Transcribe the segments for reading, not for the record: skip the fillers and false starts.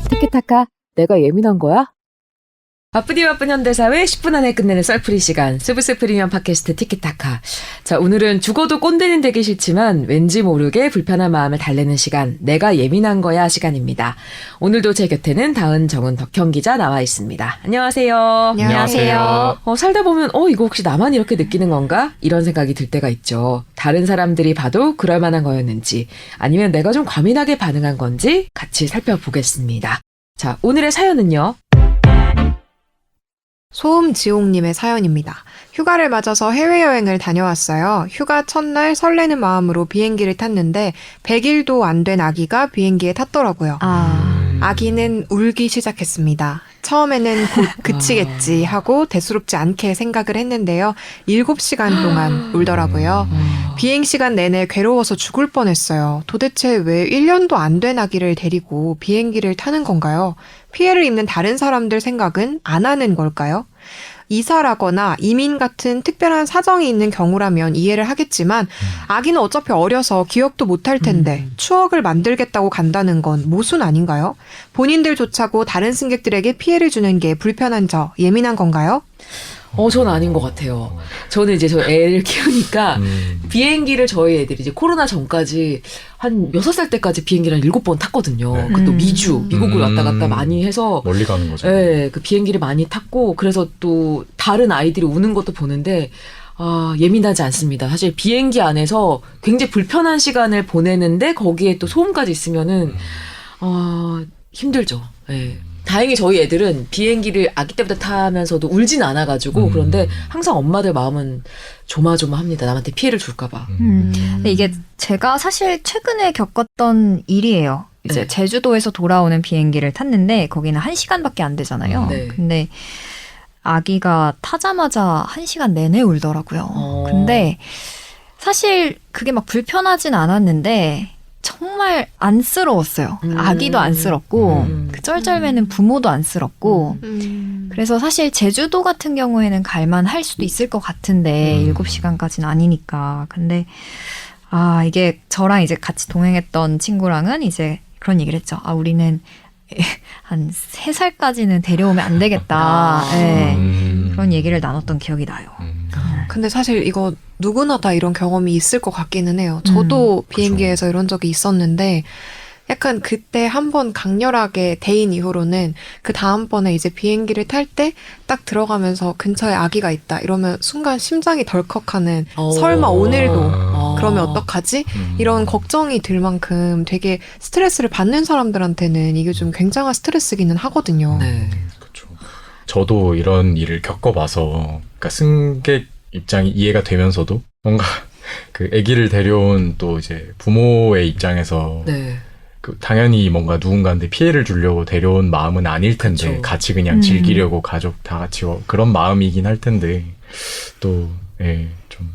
티키타카, 내가 예민한 거야? 바쁘디 바쁜 현대사회 10분 안에 끝내는 썰풀이 시간, 스브스 프리미엄 팟캐스트 티키타카. 자, 오늘은 죽어도 꼰대는 되기 싫지만 왠지 모르게 불편한 마음을 달래는 시간, 내가 예민한 거야 시간입니다. 오늘도 제 곁에는 다은, 정은, 덕형 기자 나와 있습니다. 안녕하세요. 안녕하세요. 살다 보면 이거 혹시 나만 이렇게 느끼는 건가? 이런 생각이 들 때가 있죠. 다른 사람들이 봐도 그럴 만한 거였는지, 아니면 내가 좀 과민하게 반응한 건지 같이 살펴보겠습니다. 자, 오늘의 사연은요. 소음지옥님의 사연입니다. 휴가를 맞아서 해외여행을 다녀왔어요. 휴가 첫날 설레는 마음으로 비행기를 탔는데 100일도 안 된 아기가 비행기에 탔더라고요. 아기는 울기 시작했습니다. 처음에는 곧 그치겠지 하고 대수롭지 않게 생각을 했는데요. 7시간 동안 울더라고요. 비행시간 내내 괴로워서 죽을 뻔했어요. 도대체 왜 1년도 안 된 아기를 데리고 비행기를 타는 건가요? 피해를 입는 다른 사람들 생각은 안 하는 걸까요? 이사라거나 이민 같은 특별한 사정이 있는 경우라면 이해를 하겠지만 아기는 어차피 어려서 기억도 못할 텐데 추억을 만들겠다고 간다는 건 모순 아닌가요? 본인들조차고 다른 승객들에게 피해를 주는 게 불편한 저 예민한 건가요? 전 아닌 것 같아요. 저는 이제 저 애를 키우니까 비행기를 저희 애들이 이제 코로나 전까지 한 6살 때까지 비행기를 한 7번 탔거든요. 네. 그것도 미국을 왔다 갔다 많이 해서. 멀리 가는 거죠. 네, 그 비행기를 많이 탔고, 그래서 또 다른 아이들이 우는 것도 보는데, 예민하지 않습니다. 사실 비행기 안에서 굉장히 불편한 시간을 보내는데 거기에 또 소음까지 있으면은, 힘들죠. 네. 다행히 저희 애들은 비행기를 아기 때부터 타면서도 울진 않아가지고 그런데 항상 엄마들 마음은 조마조마합니다. 남한테 피해를 줄까봐. 근데 이게 제가 사실 최근에 겪었던 일이에요. 이제 네. 제주도에서 돌아오는 비행기를 탔는데 거기는 1시간밖에 안 되잖아요. 네. 근데 아기가 타자마자 1시간 내내 울더라고요. 근데 사실 그게 막 불편하진 않았는데 정말 안쓰러웠어요. 아기도 안쓰럽고 그 쩔쩔매는 부모도 안쓰럽고 그래서 사실 제주도 같은 경우에는 갈만할 수도 있을 것 같은데 7시간까지는 아니니까. 근데 이게 저랑 이제 같이 동행했던 친구랑은 이제 그런 얘기를 했죠. 우리는 한 3살까지는 데려오면 안 되겠다. 네. 그런 얘기를 나눴던 기억이 나요. 근데 사실 이거 누구나 다 이런 경험이 있을 것 같기는 해요. 저도 비행기에서 이런 적이 있었는데 약간 그때 한번 강렬하게 데인 이후로는 그 다음번에 이제 비행기를 탈 때 딱 들어가면서 근처에 아기가 있다 이러면 순간 심장이 덜컥하는 설마 오늘도 그러면 어떡하지? 이런 걱정이 들 만큼 되게 스트레스를 받는 사람들한테는 이게 좀 굉장한 스트레스기는 하거든요. 네. 그렇죠. 저도 이런 일을 겪어봐서 그러니까 승객 입장이 이해가 되면서도 뭔가 그 아기를 데려온 또 이제 부모의 입장에서 네. 그 당연히 뭔가 누군가한테 피해를 주려고 데려온 마음은 아닐 텐데 그쵸. 같이 그냥 즐기려고 가족 다 같이 그런 마음이긴 할 텐데 또 좀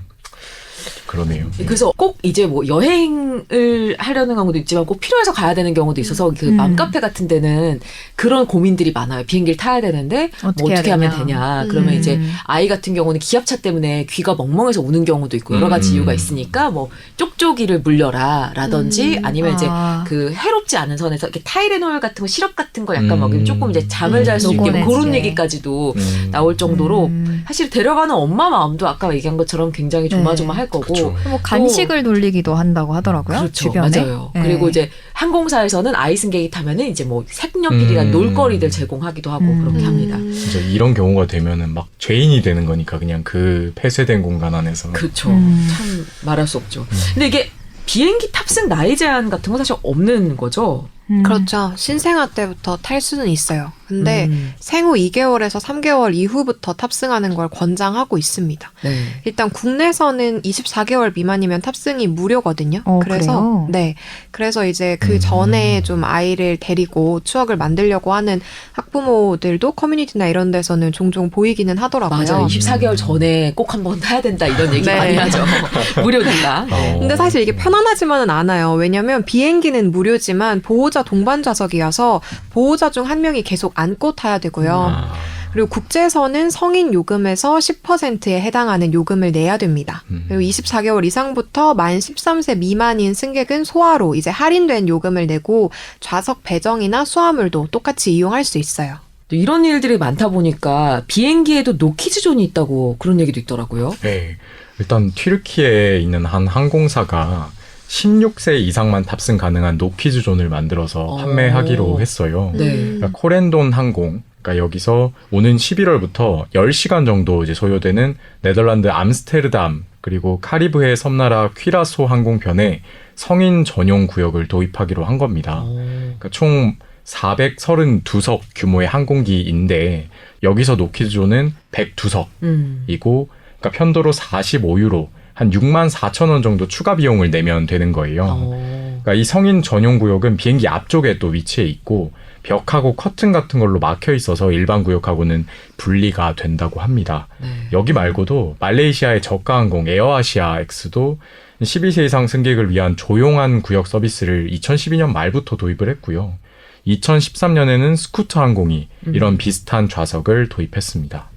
그러네요. 그래서 꼭 이제 뭐 여행을 하려는 경우도 있지만 꼭 필요해서 가야 되는 경우도 있어서 그 맘카페 같은 데는 그런 고민들이 많아요. 비행기를 타야 되는데 어떻게 하면 되냐. 그러면 이제 아이 같은 경우는 기압차 때문에 귀가 멍멍해서 우는 경우도 있고 여러 가지 이유가 있으니까 뭐 쪽쪽이를 물려라 라든지 아니면 이제 그 해롭지 않은 선에서 이렇게 타이레놀 같은 거 시럽 같은 거 약간 먹이면 조금 이제 잠을 잘 수 있게 뭐 그런 얘기까지도 나올 정도로 사실 데려가는 엄마 마음도 아까 얘기한 것처럼 굉장히 조마조마할 거고 그쵸. 뭐 간식을 돌리기도 한다고 하더라고요. 그렇죠. 주변에. 맞아요. 네. 그리고 이제 항공사에서는 아이 승객이 타면은 이제 뭐 색연필이랑 놀거리들 제공하기도 하고 그렇게 합니다. 진짜 이런 경우가 되면은 막 죄인이 되는 거니까 그냥 그 폐쇄된 공간 안에서. 그렇죠. 참 말할 수 없죠. 근데 이게 비행기 탑승 나이 제한 같은 거 사실 없는 거죠? 그렇죠. 신생아 때부터 탈 수는 있어요. 근데 생후 2개월에서 3개월 이후부터 탑승하는 걸 권장하고 있습니다. 네. 일단 국내선은 24개월 미만이면 탑승이 무료거든요. 그래서 그래요? 그래서 이제 그 전에 좀 아이를 데리고 추억을 만들려고 하는 학부모들도 커뮤니티나 이런 데서는 종종 보이기는 하더라고요. 맞아요. 24개월 전에 꼭 한번 타야 된다 이런 얘기 네. 많이 하죠. 무료니까. 근데 사실 이게 편안하지만은 않아요. 왜냐면 비행기는 무료지만 보호자 동반 좌석이어서 보호자 중 한 명이 계속 안고 타야 되고요. 그리고 국제선은 성인 요금에서 10%에 해당하는 요금을 내야 됩니다. 그리고 24개월 이상부터 만 13세 미만인 승객은 소화로 이제 할인된 요금을 내고 좌석 배정이나 수화물도 똑같이 이용할 수 있어요. 이런 일들이 많다 보니까 비행기에도 노키즈 존이 있다고 그런 얘기도 있더라고요. 네. 일단 튀르키예에 있는 한 항공사가 16세 이상만 탑승 가능한 노키즈 존을 만들어서 판매하기로 했어요. 네. 그러니까 코렌돈 항공, 그러니까 여기서 오는 11월부터 10시간 정도 이제 소요되는 네덜란드 암스테르담 그리고 카리브해 섬나라 퀴라소 항공편에 성인 전용 구역을 도입하기로 한 겁니다. 그러니까 총 432석 규모의 항공기인데 여기서 노키즈존은 102석이고 그러니까 편도로 45유로 한 6만 4천 원 정도 추가 비용을 내면 되는 거예요. 그러니까 이 성인 전용 구역은 비행기 앞쪽에 또 위치해 있고 벽하고 커튼 같은 걸로 막혀 있어서 일반 구역하고는 분리가 된다고 합니다. 네. 여기 말고도 말레이시아의 저가항공 에어아시아 X도 12세 이상 승객을 위한 조용한 구역 서비스를 2012년 말부터 도입을 했고요. 2013년에는 스쿠터 항공이 이런 비슷한 좌석을 도입했습니다.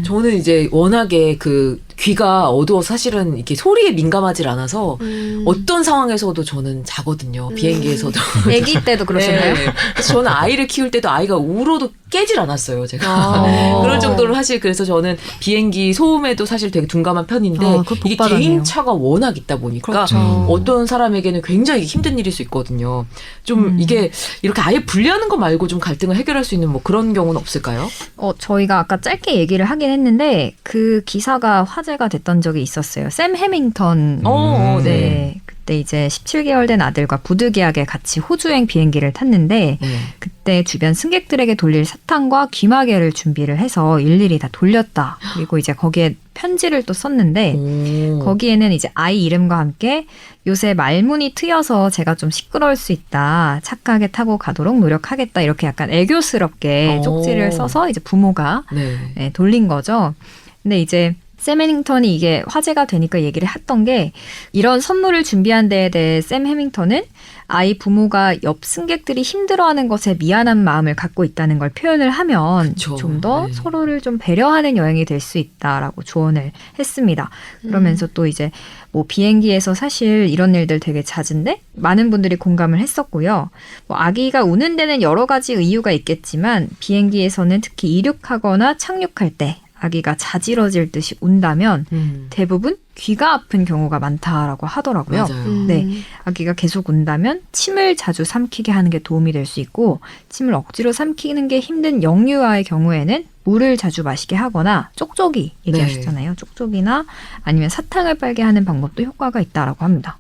저는 이제 워낙에 그 귀가 어두워서 사실은 이렇게 소리에 민감하지 않아서 어떤 상황에서도 저는 자거든요. 비행기에서도. 아기 때도 그러셨나요? 네. 그래서 저는 아이를 키울 때도 아이가 울어도 깨질 않았어요. 제가. 그럴 정도로 사실 그래서 저는 비행기 소음에도 사실 되게 둔감한 편인데 이게 개인차가 워낙 있다 보니까 그렇죠. 어떤 사람에게는 굉장히 힘든 일일 수 있거든요. 좀 이게 이렇게 아예 분리하는 거 말고 좀 갈등을 해결할 수 있는 뭐 그런 경우는 없을까요? 저희가 아까 짧게 얘기를 하긴 했는데 그 기사가 화제가 됐던 적이 있었어요. 샘 해밍턴. 네. 그때 이제 17개월 된 아들과 부득이하게 같이 호주행 비행기를 탔는데 그때 주변 승객들에게 돌릴 사탕과 귀마개를 준비를 해서 일일이 다 돌렸다. 그리고 이제 거기에 편지를 또 썼는데 거기에는 이제 아이 이름과 함께 요새 말문이 트여서 제가 좀 시끄러울 수 있다. 착하게 타고 가도록 노력하겠다. 이렇게 약간 애교스럽게 쪽지를 써서 이제 부모가 네, 돌린 거죠. 근데 이제 샘 해밍턴이 이게 화제가 되니까 얘기를 했던 게 이런 선물을 준비한 데에 대해 샘 해밍턴은 아이 부모가 옆 승객들이 힘들어하는 것에 미안한 마음을 갖고 있다는 걸 표현을 하면 좀 더 서로를 좀 배려하는 여행이 될 수 있다라고 조언을 했습니다. 그러면서 또 이제 뭐 비행기에서 사실 이런 일들 되게 잦은데 많은 분들이 공감을 했었고요. 뭐 아기가 우는 데는 여러 가지 이유가 있겠지만 비행기에서는 특히 이륙하거나 착륙할 때 아기가 자지러질 듯이 운다면 대부분 귀가 아픈 경우가 많다라고 하더라고요. 네, 아기가 계속 운다면 침을 자주 삼키게 하는 게 도움이 될 수 있고 침을 억지로 삼키는 게 힘든 영유아의 경우에는 물을 자주 마시게 하거나 쪽쪽이 얘기하셨잖아요. 쪽쪽이나 아니면 사탕을 빨게 하는 방법도 효과가 있다라고 합니다.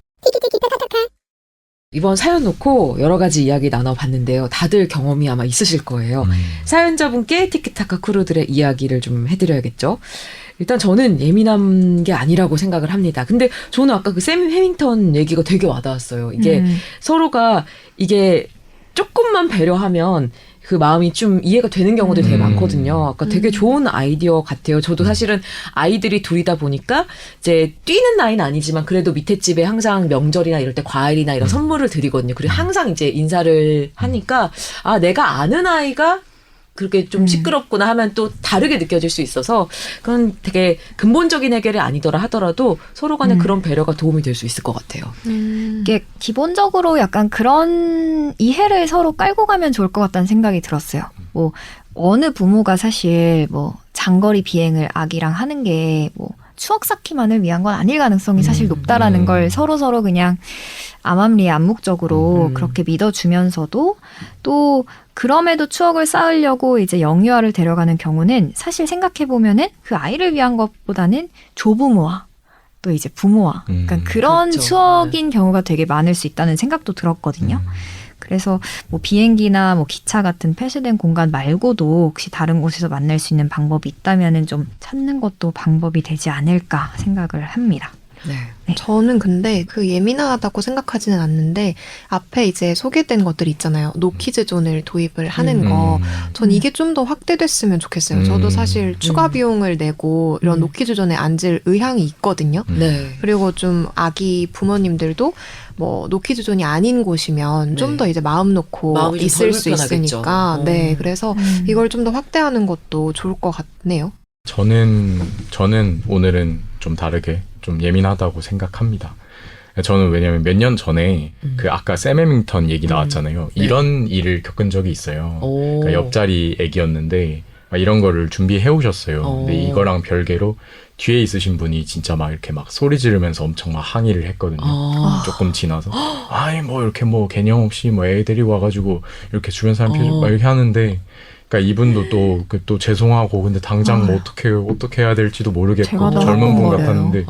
이번 사연 놓고 여러 가지 이야기 나눠봤는데요. 다들 경험이 아마 있으실 거예요. 사연자분께 티키타카 크루들의 이야기를 좀 해드려야겠죠. 일단 저는 예민한 게 아니라고 생각을 합니다. 근데 저는 아까 그 샘 해밍턴 얘기가 되게 와닿았어요. 이게 서로가 이게 조금만 배려하면 그 마음이 좀 이해가 되는 경우들이 되게 많거든요. 아까 되게 좋은 아이디어 같아요. 저도 사실은 아이들이 둘이다 보니까 이제 뛰는 나이는 아니지만 그래도 밑에 집에 항상 명절이나 이럴 때 과일이나 이런 선물을 드리거든요. 그리고 항상 이제 인사를 하니까 아, 내가 아는 아이가 그렇게 좀 시끄럽구나 하면 또 다르게 느껴질 수 있어서 그건 되게 근본적인 해결이 아니더라 하더라도 서로 간에 그런 배려가 도움이 될 수 있을 것 같아요. 이게 기본적으로 약간 그런 이해를 서로 깔고 가면 좋을 것 같다는 생각이 들었어요. 뭐 어느 부모가 사실 뭐 장거리 비행을 아기랑 하는 게 뭐 추억 쌓기만을 위한 건 아닐 가능성이 사실 높다라는 걸 서로 그냥 암암리에 암묵적으로 그렇게 믿어주면서도 또 그럼에도 추억을 쌓으려고 이제 영유아를 데려가는 경우는 사실 생각해보면은 그 아이를 위한 것보다는 조부모와 또 이제 부모와 그러니까 그런 그렇죠. 추억인 경우가 되게 많을 수 있다는 생각도 들었거든요. 그래서 뭐 비행기나 뭐 기차 같은 폐쇄된 공간 말고도 혹시 다른 곳에서 만날 수 있는 방법이 있다면은 좀 찾는 것도 방법이 되지 않을까 생각을 합니다. 네. 네. 저는 근데 그 예민하다고 생각하지는 않는데 앞에 이제 소개된 것들이 있잖아요. 노키즈 존을 도입을 하는 거. 전 이게 좀 더 확대됐으면 좋겠어요. 저도 사실 추가 비용을 내고 이런 노키즈 존에 앉을 의향이 있거든요. 네. 그리고 좀 아기 부모님들도 뭐 노키즈 존이 아닌 곳이면 좀 더 이제 마음 놓고 마음이 좀 있을 수 덜 불편하겠죠. 있으니까. 네, 그래서 이걸 좀 더 확대하는 것도 좋을 것 같네요. 저는 오늘은 좀 다르게 좀 예민하다고 생각합니다. 저는 왜냐면 몇 년 전에 그 아까 샘 해밍턴 얘기 나왔잖아요. 네. 이런 일을 겪은 적이 있어요. 오. 그러니까 옆자리 애기였는데 막 이런 거를 준비해 오셨어요. 근데 이거랑 별개로 뒤에 있으신 분이 진짜 막 이렇게 막 소리 지르면서 엄청 막 항의를 했거든요. 조금 지나서 아니 뭐 이렇게 뭐 개념 없이 뭐 애 데리고 와가지고 이렇게 주변 사람 막 이렇게 하는데, 그러니까 이분도 또 죄송하고 근데 당장 뭐 어떻게 해야 될지도 모르겠고 젊은 분 같았는데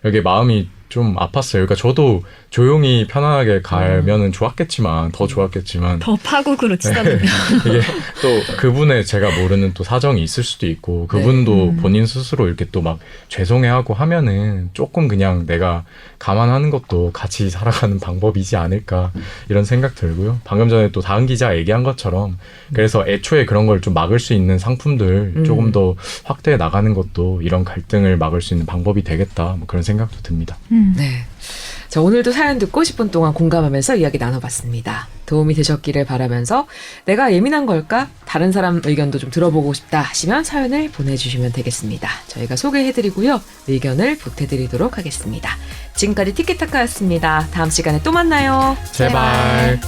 여기 마음이 좀 아팠어요. 그러니까 저도 조용히 편안하게 가면은 좋았겠지만 더 좋았겠지만 더 파국으로 치닫는 이게 또 그분의 제가 모르는 또 사정이 있을 수도 있고 그분도 본인 스스로 이렇게 또 막 죄송해하고 하면은 조금 그냥 내가 감안하는 것도 같이 살아가는 방법이지 않을까 이런 생각 들고요. 방금 전에 또 다은 기자 얘기한 것처럼 그래서 애초에 그런 걸 좀 막을 수 있는 상품들 조금 더 확대해 나가는 것도 이런 갈등을 막을 수 있는 방법이 되겠다 뭐 그런 생각도 듭니다. 네. 자, 오늘도 사연 듣고 10분 동안 공감하면서 이야기 나눠봤습니다. 도움이 되셨기를 바라면서 내가 예민한 걸까? 다른 사람 의견도 좀 들어보고 싶다 하시면 사연을 보내주시면 되겠습니다. 저희가 소개해드리고요. 의견을 보태드리도록 하겠습니다. 지금까지 티키타카였습니다. 다음 시간에 또 만나요. 제발.